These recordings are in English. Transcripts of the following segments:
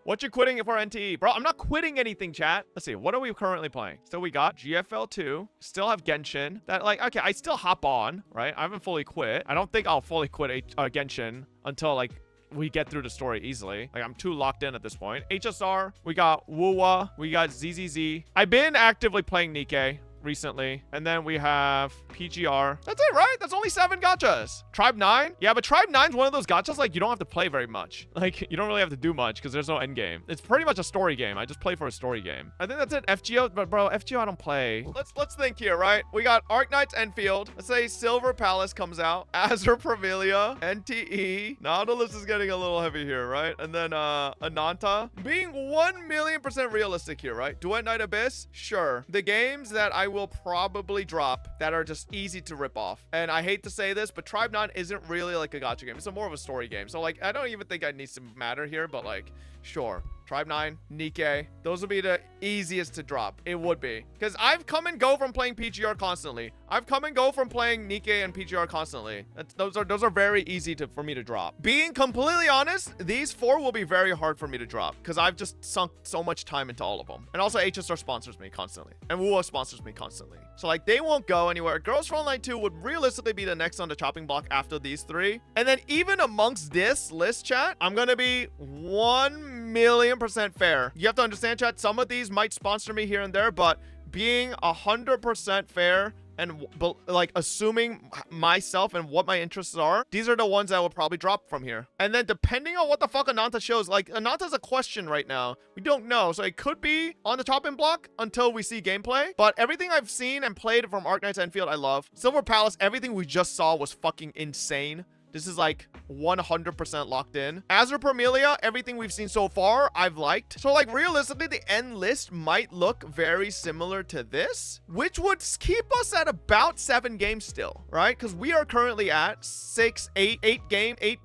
What you quitting for NTE? Bro, I'm not quitting anything, chat. Let's see. What are we currently playing? So we got GFL 2. Still have Genshin. That, like, okay, I still hop on, right? I haven't fully quit. I don't think I'll fully quit Genshin until, like, we get through the story easily. Like, I'm too locked in at this point. HSR. We got Wuwa. We got ZZZ. I've been actively playing Nikke recently. And then we have PGR. That's it, right? That's only 7 gachas. Tribe 9? Yeah, but Tribe 9 is one of those gachas, like, you don't have to play very much. Like, you don't really have to do much because there's no end game. It's pretty much a story game. I just play for a story game. I think that's it. FGO, but bro, FGO I don't play. Let's think here, right? We got Arknights Enfield. Let's say Silver Palace comes out. Azure Pavilia. NTE. Nautilus is getting a little heavy here, right? And then Ananta. Being 1,000,000% realistic here, right? Duet Night Abyss? Sure. The games that I will probably drop that are just easy to rip off. And I hate to say this, but Tribe 9 isn't really like a gacha game. It's more of a story game. So like, I don't even think I need to matter here, but like, sure. Tribe 9, Nikke. Those would be the easiest to drop. It would be. Because I've come and go from playing PGR constantly. I've come and go from playing Nikke and PGR constantly. Those are very easy for me to drop. Being completely honest, these 4 will be very hard for me to drop. Because I've just sunk so much time into all of them. And also HSR sponsors me constantly. And WUA sponsors me constantly. So like, they won't go anywhere. Girls Front Line 2 would realistically be the next on the chopping block after these 3. And then even amongst this list, chat, I'm going to be 1,000,000% fair. You have to understand, chat, some of these might sponsor me here and there, but being 100% fair and like assuming myself and what my interests are, these are the ones that will probably drop from here. And then depending on what the fuck Ananta shows, like Ananta's a question right now. We don't know. So it could be on the chopping block until we see gameplay. But everything I've seen and played from Arknights Enfield, I love. Silver Palace, everything we just saw was fucking insane. This is like 100% locked in. Azure Pamelia, everything we've seen so far, I've liked. So like realistically, the end list might look very similar to this, which would keep us at about 7 games still, right? Because we are currently at 8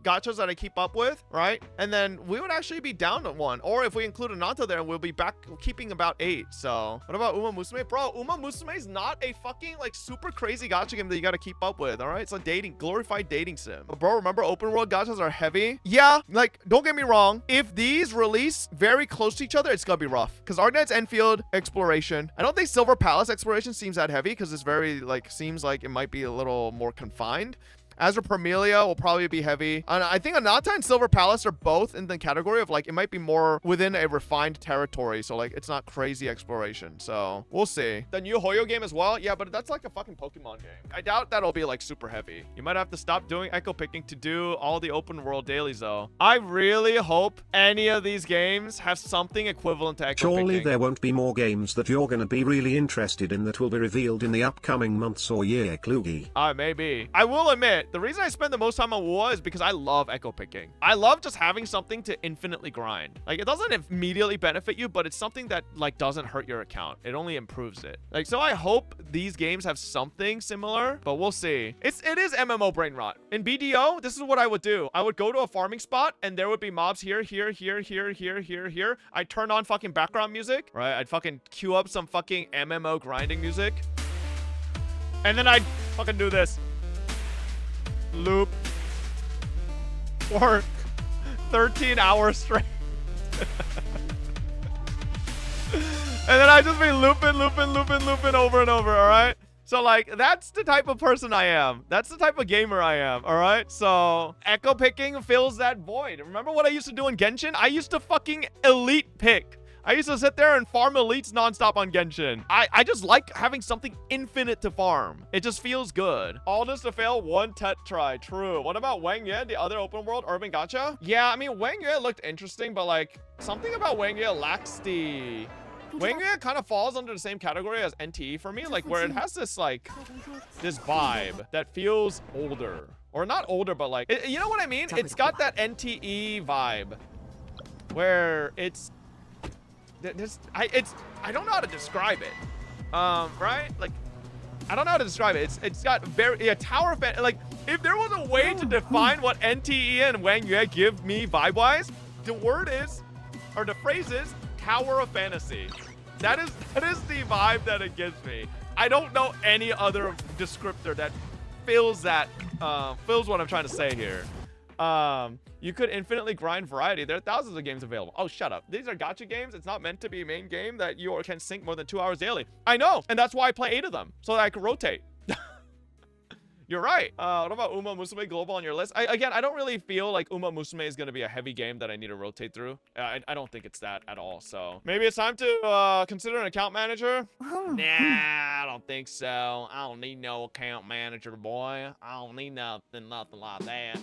gachas that I keep up with, right? And then we would actually be down to 1. Or if we include Ananta there, we'll be back keeping about 8. So what about Uma Musume? Bro, Uma Musume is not a fucking like super crazy gacha game that you got to keep up with, all right? It's a glorified dating sim. But bro, remember open world gachas are heavy? Yeah, like, don't get me wrong. If these release very close to each other, it's gonna be rough. Because Arknights Enfield exploration, I don't think Silver Palace exploration seems that heavy because it's very, like, seems like it might be a little more confined. Azure Pamelia will probably be heavy. And I think Ananta and Silver Palace are both in the category of like, it might be more within a refined territory. So like, it's not crazy exploration. So we'll see. The new Hoyo game as well. Yeah, but that's like a fucking Pokemon game. I doubt that'll be like super heavy. You might have to stop doing echo picking to do all the open world dailies though. I really hope any of these games have something equivalent to echo picking. Surely there won't be more games that you're gonna be really interested in that will be revealed in the upcoming months or year, Klugi. Maybe. I will admit, the reason I spend the most time on WoA is because I love echo picking. I love just having something to infinitely grind. Like, it doesn't immediately benefit you, but it's something that like doesn't hurt your account. It only improves it. Like, so I hope these games have something similar, but we'll see. It is MMO brain rot. In BDO, this is what I would do. I would go to a farming spot and there would be mobs here. I'd turn on fucking background music, right? I'd fucking queue up some fucking MMO grinding music. And then I'd fucking do this. Loop for 13 hours straight. And then I just be looping over and over, all right? So like, that's the type of person I am. That's the type of gamer I am, all right? So echo picking fills that void. Remember what I used to do in Genshin? I used to fucking elite pick. I used to sit there and farm elites nonstop on Genshin. I just like having something infinite to farm. It just feels good. All this to fail, 1 tet try. True. What about Wang Yue, the other open world urban gacha? Yeah, I mean, Wang Yue looked interesting, but like, something about Wang Yue lacks the... Wang Yue kind of falls under the same category as NTE for me, like where it has this like, this vibe that feels older. Or not older, but like, you know what I mean? It's got that NTE vibe where it's... I don't know how to describe it. Right? Like, I don't know how to describe it. It's got a tower fan. Like, if there was a way to define what NTE and Wang Yue give me vibe-wise, the word is, or the phrase is, Tower of Fantasy. That is the vibe that it gives me. I don't know any other descriptor that fills what I'm trying to say here. You could infinitely grind variety. There are thousands of games available. Oh, shut up. These are gacha games. It's not meant to be a main game that you can sink more than 2 hours daily. I know, and that's why I play 8 of them, so that I can rotate. You're right. What about Uma Musume Global on your list? Again, I don't really feel like Uma Musume is going to be a heavy game that I need to rotate through. I don't think it's that at all. So maybe it's time to consider an account manager. Nah, I don't think so. I don't need no account manager, boy. I don't need nothing like that.